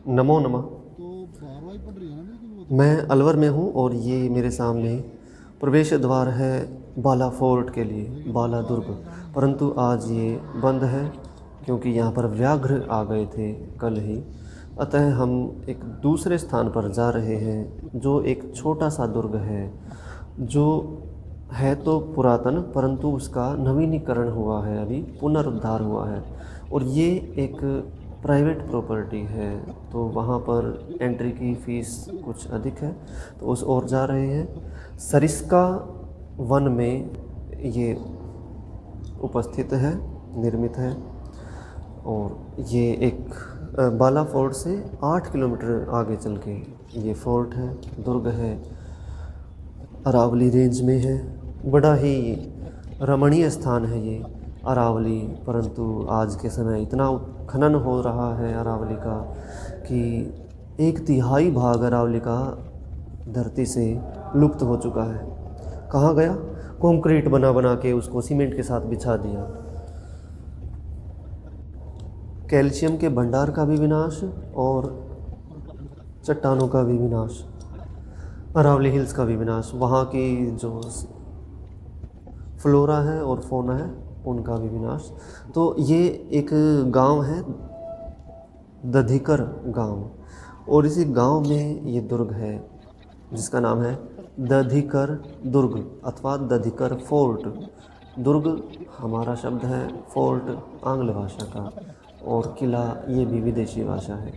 नमो नमः। तो बारवाई पड़ रही है ना बिल्कुल वो तो। मैं अलवर में हूँ और ये मेरे सामने प्रवेश द्वार है बाला फोर्ट के लिए, लेकिन वो बाला तो दुर्ग। आगे तो जाना ही है। परंतु आज ये बंद है क्योंकि यहाँ पर व्याघ्र आ गए थे कल ही। अतः हम एक दूसरे स्थान पर जा रहे हैं जो एक छोटा सा दुर्ग है, जो है तो पुरातन परंतु उसका नवीनीकरण हुआ है, अभी पुनरुद्धार हुआ है। और ये एक प्राइवेट प्रॉपर्टी है, तो वहाँ पर एंट्री की फ़ीस कुछ अधिक है, तो उस ओर जा रहे हैं। सरिस्का वन में ये उपस्थित है, निर्मित है। और ये एक बाला फोर्ट से 8 किलोमीटर आगे चल के ये फोर्ट है, दुर्ग है, अरावली रेंज में है। बड़ा ही रमणीय स्थान है ये अरावली, परंतु आज के समय इतना खनन हो रहा है अरावली का कि 1/3 भाग अरावली का धरती से लुप्त हो चुका है। कहाँ गया? कंक्रीट बना बना के उसको सीमेंट के साथ बिछा दिया। कैल्शियम के भंडार का भी विनाश और चट्टानों का भी विनाश, अरावली हिल्स का भी विनाश, वहाँ की जो फ्लोरा है और फोना है उनका भी विनाश। तो ये एक गांव है, दधिकर गांव, और इसी गांव में ये दुर्ग है जिसका नाम है दधिकर दुर्ग अथवा दधिकर फोर्ट। दुर्ग हमारा शब्द है, फोर्ट आंग्ल भाषा का, और किला ये भी विदेशी भाषा है।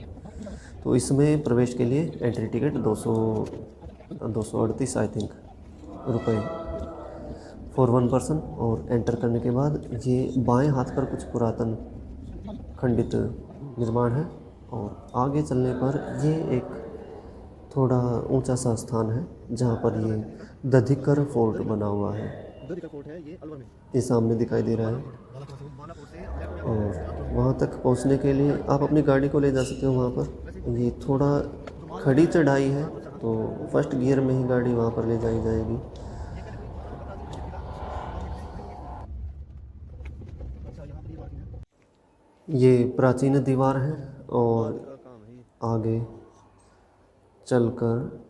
तो इसमें प्रवेश के लिए एंट्री टिकट 238 आई थिंक रुपये फॉर वन पर्सन। और एंटर करने के बाद ये बाएं हाथ पर कुछ पुरातन खंडित निर्माण है, और आगे चलने पर ये एक थोड़ा ऊंचा सा स्थान है जहाँ पर ये दधिकर फोर्ट बना हुआ है। दधिकर फोर्ट है ये अलवर में, ये सामने दिखाई दे रहा है। और वहाँ तक पहुँचने के लिए आप अपनी गाड़ी को ले जा सकते हो वहाँ पर। ये थोड़ा खड़ी चढ़ाई है, तो फर्स्ट गियर में ही गाड़ी वहाँ पर ले जाई जाएगी। ये प्राचीन दीवार है और आगे चलकर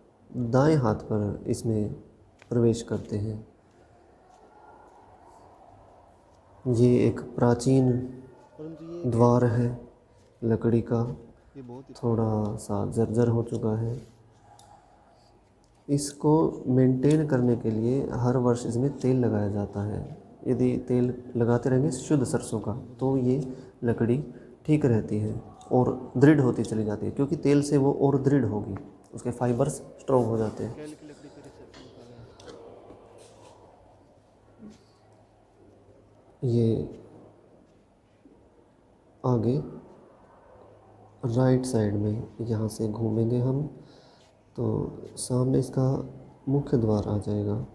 दाएं हाथ पर इसमें प्रवेश करते हैं। ये एक प्राचीन द्वार है लकड़ी का, थोड़ा सा जर्जर हो चुका है। इसको मेंटेन करने के लिए हर वर्ष इसमें तेल लगाया जाता है। यदि तेल लगाते रहेंगे शुद्ध सरसों का, तो ये लकड़ी ठीक रहती है और दृढ़ होती चली जाती है, क्योंकि तेल से वो और दृढ़ होगी, उसके फाइबर्स स्ट्रॉन्ग हो जाते हैं। ये आगे राइट साइड में यहाँ से घूमेंगे हम तो सामने इसका मुख्य द्वार आ जाएगा।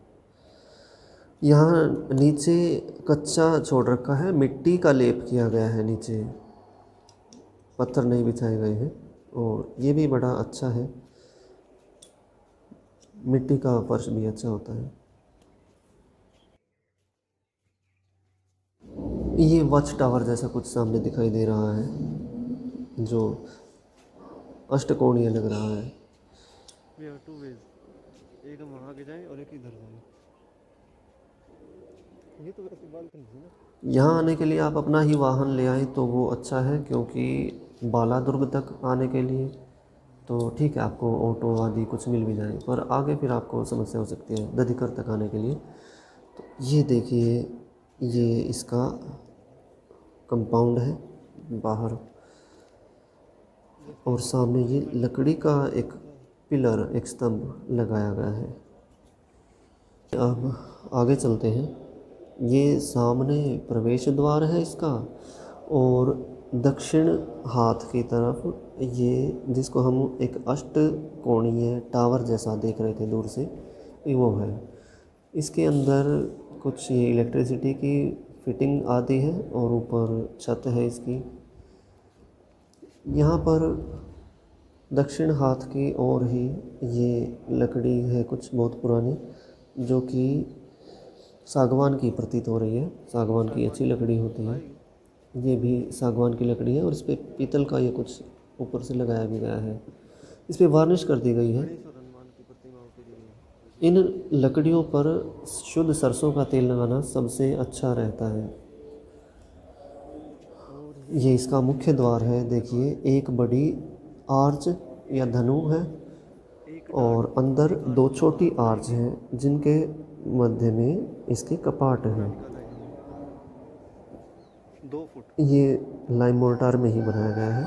यहाँ नीचे कच्चा छोड़ रखा है, मिट्टी का लेप किया गया है, नीचे पत्थर नहीं बिछाए गए हैं, और ये भी बड़ा अच्छा है। मिट्टी का फर्श भी अच्छा होता है। ये वॉच टावर जैसा कुछ सामने दिखाई दे रहा है, जो अष्टकोणीय लग रहा है। टू वेज, एक हम वहाँ के जाएं और एक इधर जाएं। ये तो वैसे बालकनी है ना। यहाँ आने के लिए आप अपना ही वाहन ले आएँ तो वो अच्छा है, क्योंकि बाला दुर्ग तक आने के लिए तो ठीक है, आपको ऑटो आदि कुछ मिल भी जाए, पर आगे फिर आपको समस्या हो सकती है दधिकर तक आने के लिए। तो ये देखिए, ये इसका कंपाउंड है बाहर, और सामने ये लकड़ी का एक पिलर, एक स्तंभ लगाया गया है। अब आगे चलते हैं। ये सामने प्रवेश द्वार है इसका, और दक्षिण हाथ की तरफ ये, जिसको हम एक अष्टकोणीय टावर जैसा देख रहे थे दूर से, वो है। इसके अंदर कुछ ये इलेक्ट्रिसिटी की फिटिंग आती है, और ऊपर छत है इसकी। यहाँ पर दक्षिण हाथ की ओर ही ये लकड़ी है कुछ बहुत पुरानी, जो कि सागवान की प्रतीत हो रही है। सागवान की अच्छी लकड़ी होती है, ये भी सागवान की लकड़ी है, और इस पर पीतल का ये कुछ ऊपर से लगाया भी गया है। इस पे वार्निश कर दी गई है। इन लकड़ियों पर शुद्ध सरसों का तेल लगाना सबसे अच्छा रहता है। ये इसका मुख्य द्वार है। देखिए एक बड़ी आर्च या धनु है और अंदर दो छोटी आर्च हैं जिनके मध्य में इसके कपाट हैं। 2 फुट ये लाइम मोर्टार में ही बनाया गया है।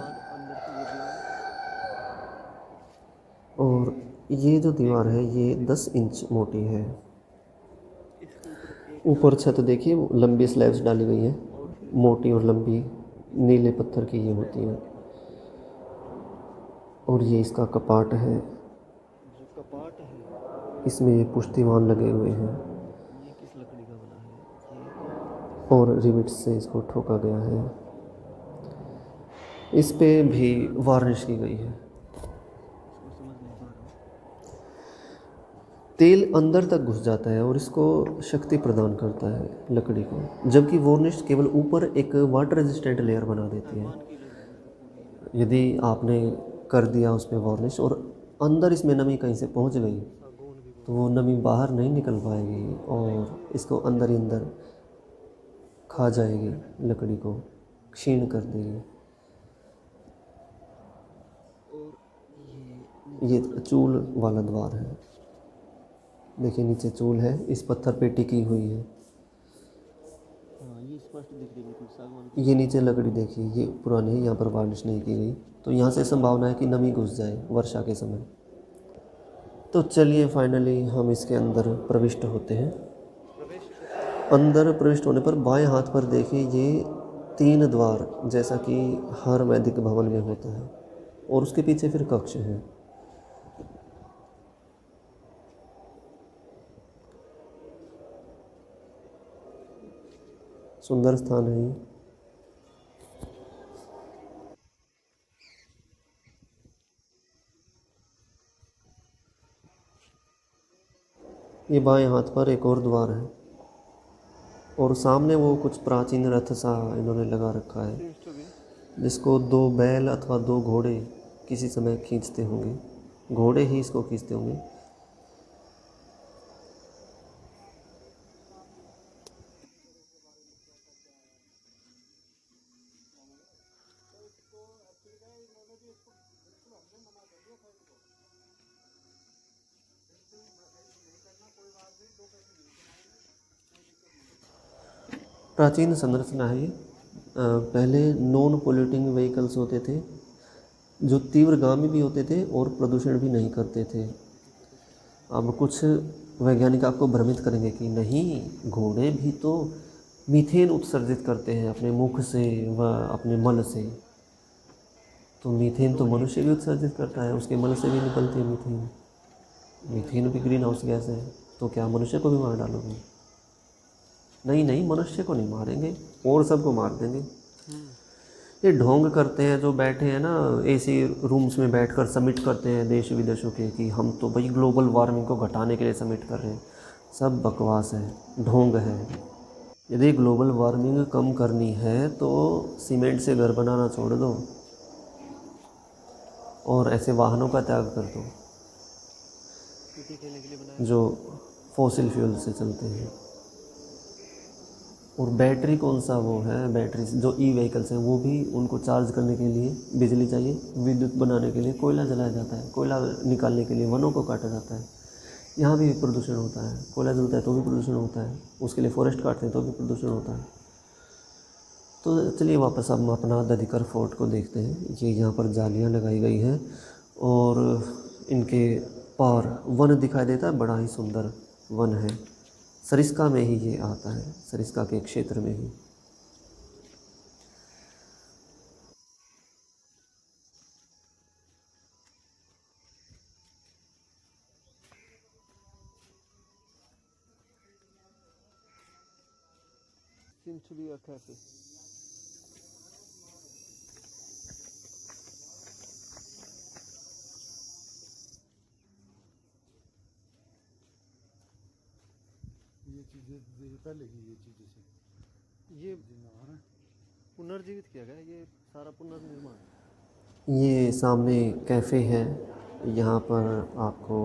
और ये जो दीवार है ये 10 इंच मोटी है। ऊपर छत देखिए लंबी स्लैब्स डाली गई है, मोटी और लंबी नीले पत्थर की ये होती है। और ये इसका कपाट है, इसमें ये पुष्टिमान लगे हुए हैं और रिविट से इसको ठोका गया है। इस पे भी वार्निश की गई है। तेल अंदर तक घुस जाता है और इसको शक्ति प्रदान करता है लकड़ी को, जबकि वार्निश केवल ऊपर एक वाटर रेजिस्टेंट लेयर बना देती है। यदि आपने कर दिया उस पर वार्निश और अंदर इसमें नमी कहीं से पहुंच गई तो वो नमी बाहर नहीं निकल पाएगी और इसको अंदर ही अंदर खा जाएगी, लकड़ी को क्षीण कर देगी। ये चूल वाला द्वार है। देखिए नीचे चूल है, इस पत्थर पे टिकी हुई है। ये स्पष्ट दिख रही है। ये नीचे लकड़ी देखिए ये पुरानी है, यहाँ पर वार्निश नहीं की गई, तो यहाँ से संभावना है कि नमी घुस जाए वर्षा के समय। तो चलिए फाइनली हम इसके अंदर प्रविष्ट होते हैं। अंदर प्रविष्ट होने पर बाएं हाथ पर देखिए ये 3 द्वार जैसा कि हर वैदिक भवन में होता है और उसके पीछे फिर कक्ष है। सुंदर स्थान है ये बाएं हाथ पर एक और द्वार है और सामने वो कुछ प्राचीन रथ सा इन्होंने लगा रखा है जिसको 2 बैल अथवा 2 घोड़े किसी समय खींचते होंगे, घोड़े ही इसको खींचते होंगे। प्राचीन संरचना है ये। पहले नॉन पोल्यूटिंग व्हीकल्स होते थे जो तीव्रगामी भी होते थे और प्रदूषण भी नहीं करते थे। अब कुछ वैज्ञानिक आपको भ्रमित करेंगे कि नहीं, घोड़े भी तो मीथेन उत्सर्जित करते हैं अपने मुख से व अपने मल से। तो मीथेन तो मनुष्य भी उत्सर्जित करता है, उसके मल से भी निकलती है मीथेन। मीथेन भी ग्रीन हाउस गैस है, तो क्या मनुष्य को भी मार डालोगे? नहीं नहीं, मनुष्य को नहीं मारेंगे और सबको मार देंगे। ये ढोंग करते हैं जो बैठे हैं ना एसी रूम्स में बैठकर समिट करते हैं देश विदेशों के कि हम तो भाई ग्लोबल वार्मिंग को घटाने के लिए समिट कर रहे हैं। सब बकवास है, ढोंग है। यदि ग्लोबल वार्मिंग कम करनी है तो सीमेंट से घर बनाना छोड़ दो और ऐसे वाहनों का त्याग कर दो जो फॉसिल फ्यूल से चलते हैं। और बैटरी कौन सा वो है, बैटरी जो ई व्हीकल्स हैं वो भी उनको चार्ज करने के लिए बिजली चाहिए, विद्युत बनाने के लिए कोयला जलाया जाता है, कोयला निकालने के लिए वनों को काटा जाता है। यहाँ भी प्रदूषण होता है, कोयला जलता है तो भी प्रदूषण होता है, उसके लिए फॉरेस्ट काटते हैं तो भी प्रदूषण होता है। तो चलिए वापस हम अपना दधिकर फोर्ट को देखते हैं। ये यहाँ पर जालियाँ लगाई गई हैं और इनके पार वन दिखाई देता है, बड़ा ही सुंदर वन है। सरिस्का में ही ये आता है, सरिस्का के क्षेत्र में ही। Seems to be a cafe. ये चीज़ें पहले की ये चीज़ें से ये पुनर्जीवित किया गया, ये सारा पुनर्निर्माण। ये सामने कैफ़े है, यहाँ पर आपको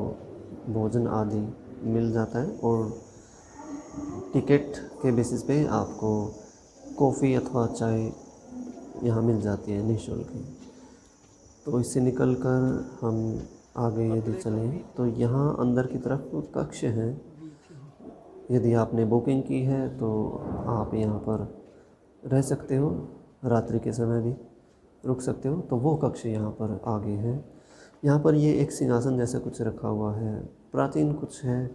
भोजन आदि मिल जाता है और टिकट के बेसिस पे आपको कॉफ़ी अथवा चाय यहाँ मिल जाती है निःशुल्क ही। तो इससे निकल कर हम आगे यदि चलें तो यहाँ अंदर की तरफ कक्ष हैं। यदि आपने बुकिंग की है तो आप यहाँ पर रह सकते हो, रात्रि के समय भी रुक सकते हो। तो वो कक्ष यहाँ पर आगे है। यहाँ पर ये एक सिंहासन जैसा कुछ रखा हुआ है, प्राचीन कुछ है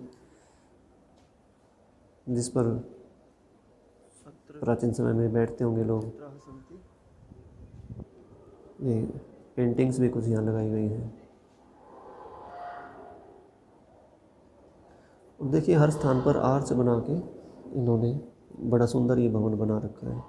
जिस पर प्राचीन समय में बैठते होंगे लोग। ये पेंटिंग्स भी कुछ यहाँ लगाई गई हैं। और देखिए हर स्थान पर आर्च बना के इन्होंने बड़ा सुंदर ये भवन बना रखा है।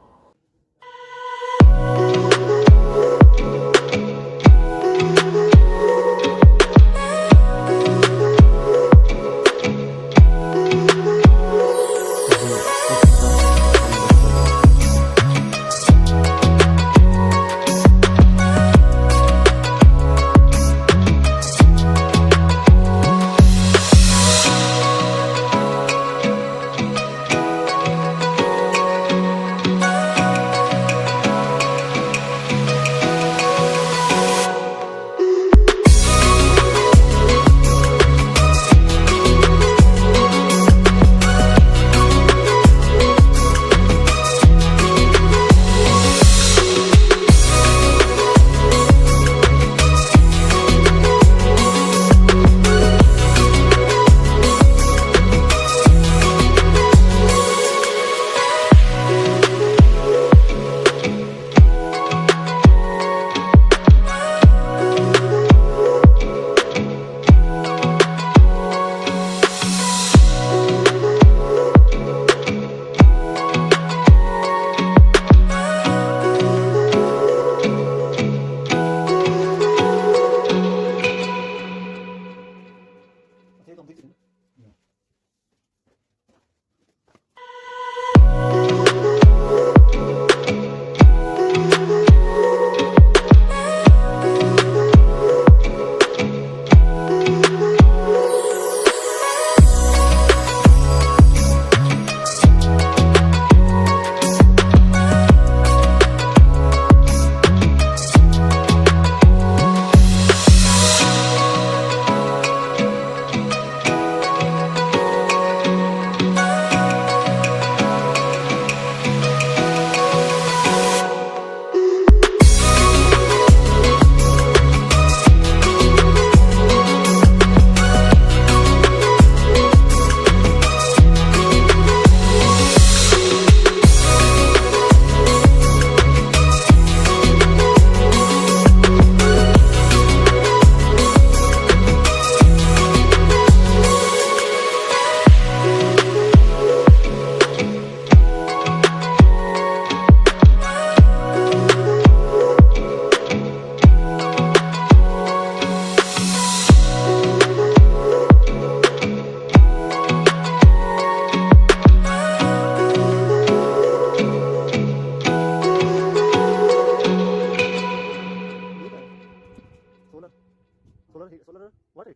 सोलर व्हाट है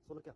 सोलर क्या